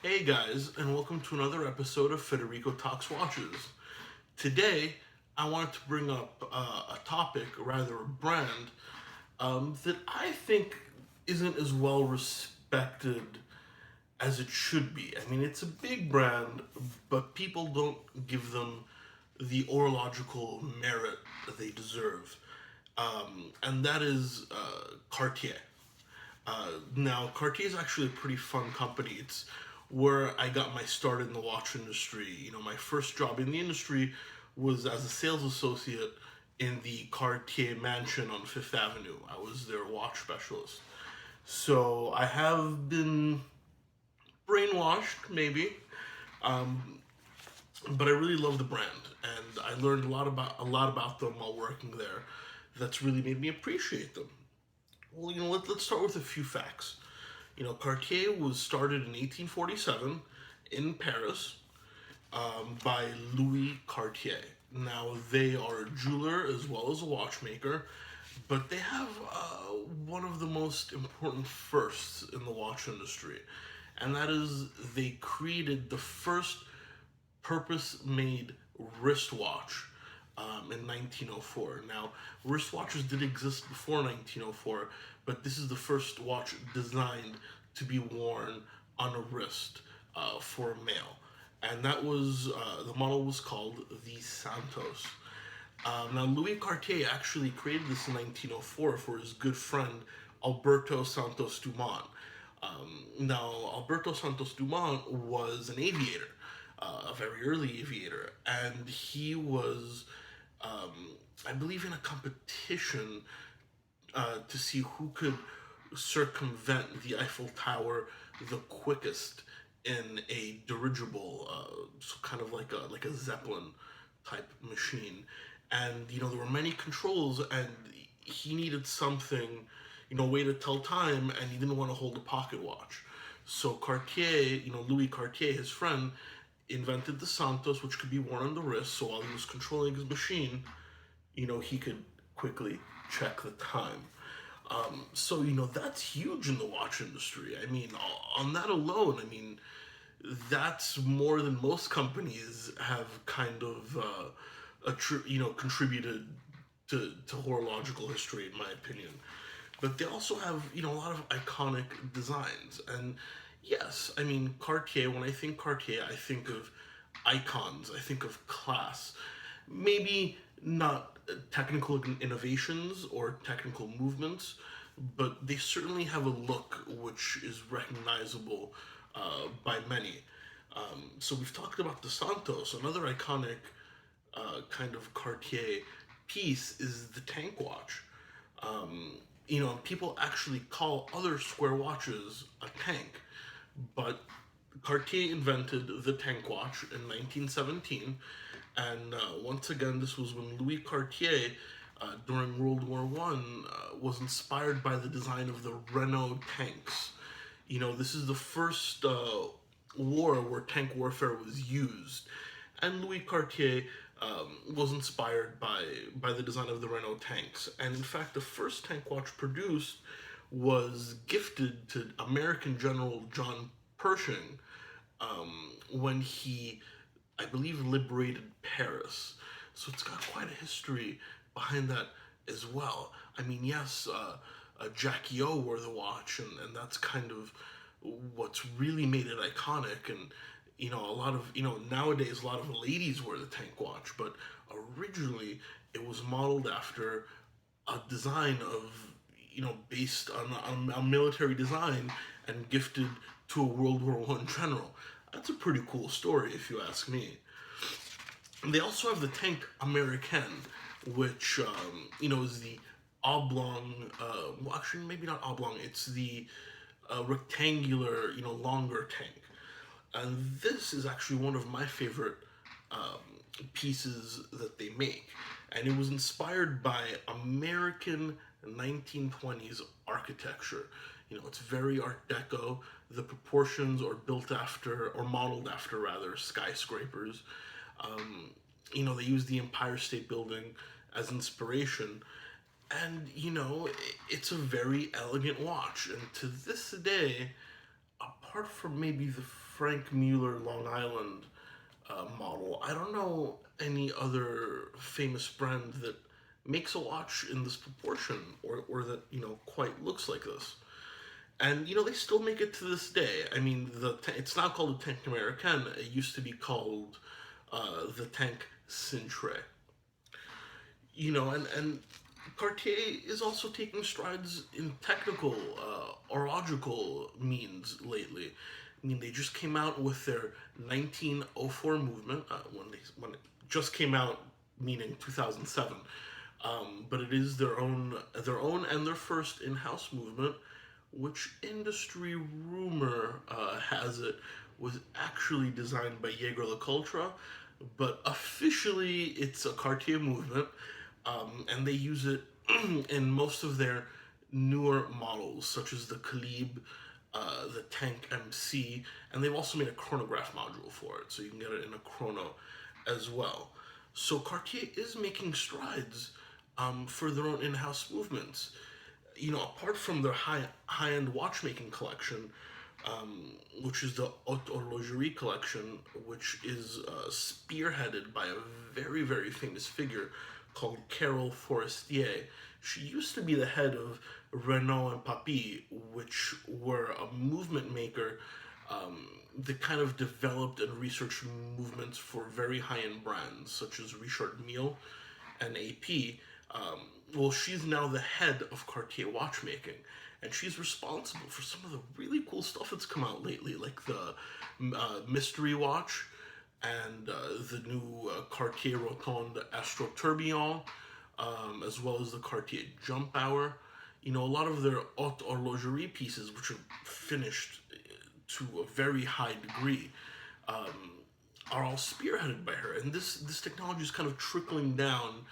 Hey guys, and welcome to another episode of Federico Talks Watches. Today, I wanted to bring up a topic, rather a brand, that I think isn't as well respected as it should be. I mean, it's a big brand, but people don't give them the orological merit that they deserve. And that is Cartier. Now, Cartier is actually a pretty fun company. It's where I got my start in the watch industry. My first job in the industry was as a sales associate in the Cartier mansion on Fifth Avenue. I was their watch specialist. So I have been brainwashed, maybe, but I really love the brand, and I learned a lot about them while working there. That's really made me appreciate them. Well, let's start with a few facts. Cartier was started in 1847 in Paris by Louis Cartier. Now, they are a jeweler as well as a watchmaker, but they have one of the most important firsts in the watch industry, and that is they created the first purpose made wristwatch in 1904. Now, wristwatches did exist before 1904, but this is the first watch designed to be worn on a wrist for a male. And that was, the model was called the Santos. Now, Louis Cartier actually created this in 1904 for his good friend Alberto Santos Dumont. Now, Alberto Santos Dumont was an aviator, a very early aviator, and he was, I believe, in a competition to see who could circumvent the Eiffel Tower the quickest in a dirigible, so kind of like a Zeppelin type machine. And there were many controls, and he needed something, a way to tell time, and he didn't want to hold a pocket watch. So Cartier, Louis Cartier, his friend, invented the Santos, which could be worn on the wrist. So while he was controlling his machine, he could quickly check the time. So that's huge in the watch industry. I mean, on that alone, I mean, that's more than most companies have kind of contributed to horological history, in my opinion. But they also have a lot of iconic designs. And yes, I mean, Cartier. When I think Cartier, I think of icons. I think of class. Maybe not technical innovations or technical movements, but they certainly have a look which is recognizable by many. So we've talked about the Santos. Another iconic kind of Cartier piece is the tank watch. People actually call other square watches a tank, but Cartier invented the tank watch in 1917, and once again, this was when Louis Cartier, during World War One, was inspired by the design of the Renault tanks. This is the first war where tank warfare was used, and Louis Cartier was inspired by the design of the Renault tanks. And in fact, the first tank watch produced was gifted to American General John Pershing when he, I believe, liberated Paris. So it's got quite a history behind that as well. I mean, yes, Jackie O wore the watch, and that's kind of what's really made it iconic. And a lot of nowadays a lot of ladies wear the tank watch, but originally it was modeled after a design of based on a military design and gifted to a World War One general. That's a pretty cool story, if you ask me. And they also have the tank Americaine, which is the oblong. Well, actually, maybe not oblong. It's the rectangular, longer tank. And this is actually one of my favorite pieces that they make. And it was inspired by American 1920s architecture. It's very Art Deco. The proportions are built after, or modeled after rather, skyscrapers. They use the Empire State Building as inspiration. And, it's a very elegant watch. And to this day, apart from maybe the Frank Mueller Long Island model, I don't know any other famous brand that makes a watch in this proportion, or that, quite looks like this. And, they still make it to this day. I mean, it's now called the Tank Americaine. It used to be called the Tank Cintre. And Cartier is also taking strides in technical, horological means lately. I mean, they just came out with their 1904 movement, when it just came out, meaning 2007. But it is their own and their first in-house movement, which industry rumor has it was actually designed by Jaeger LeCoultre, but officially it's a Cartier movement, and they use it in most of their newer models, such as the Calibre, the Tank MC, and they've also made a chronograph module for it, so you can get it in a chrono as well. So Cartier is making strides for their own in-house movements. Apart from their high-end watchmaking collection, which is the Haute Horlogerie collection, which is spearheaded by a very, very famous figure called Carole Forestier. She used to be the head of Renault and Papy, which were a movement maker that kind of developed and researched movements for very high-end brands, such as Richard Mille and AP. Well, she's now the head of Cartier watchmaking, and she's responsible for some of the really cool stuff that's come out lately, like the mystery watch and the new Cartier Rotonde Astrotourbillon, as well as the Cartier Jump Hour. A lot of their haute horlogerie pieces, which are finished to a very high degree, are all spearheaded by her. And this technology is kind of trickling down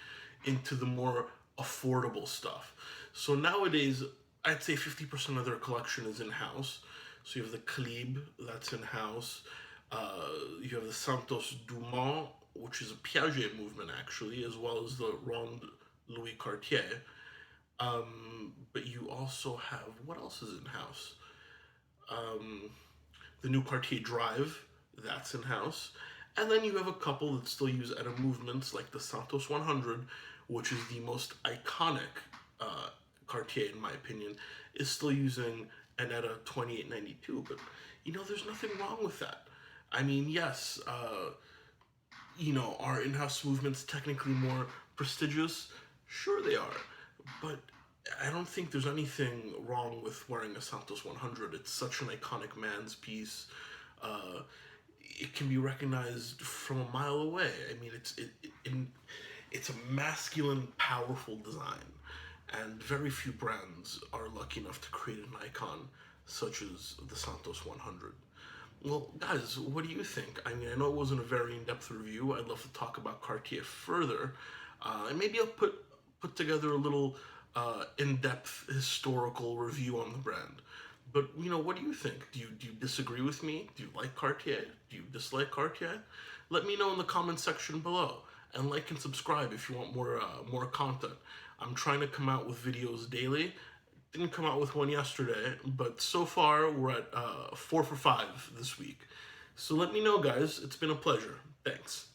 into the more affordable stuff. So nowadays, I'd say 50% of their collection is in-house. So you have the Calibre, that's in-house. You have the Santos Dumont, which is a Piaget movement, actually, as well as the Ronde Louis Cartier. But you also have, what else is in-house? The new Cartier Drive, that's in-house. And then you have a couple that still use ETA movements, like the Santos 100, which is the most iconic Cartier, in my opinion, is still using an ETA 2892. But, there's nothing wrong with that. I mean, yes, are in-house movements technically more prestigious? Sure they are. But I don't think there's anything wrong with wearing a Santos 100. It's such an iconic man's piece. It can be recognized from a mile away. I mean, it's a masculine, powerful design, and very few brands are lucky enough to create an icon such as the Santos 100. Well, guys, what do you think? I mean, I know it wasn't a very in-depth review. I'd love to talk about Cartier further, and maybe I'll put together a little in-depth historical review on the brand. But, what do you think? Do you disagree with me? Do you like Cartier? Do you dislike Cartier? Let me know in the comment section below. And like and subscribe if you want more content. I'm trying to come out with videos daily. Didn't come out with one yesterday, but so far we're at 4 for 5 this week. So let me know, guys. It's been a pleasure. Thanks.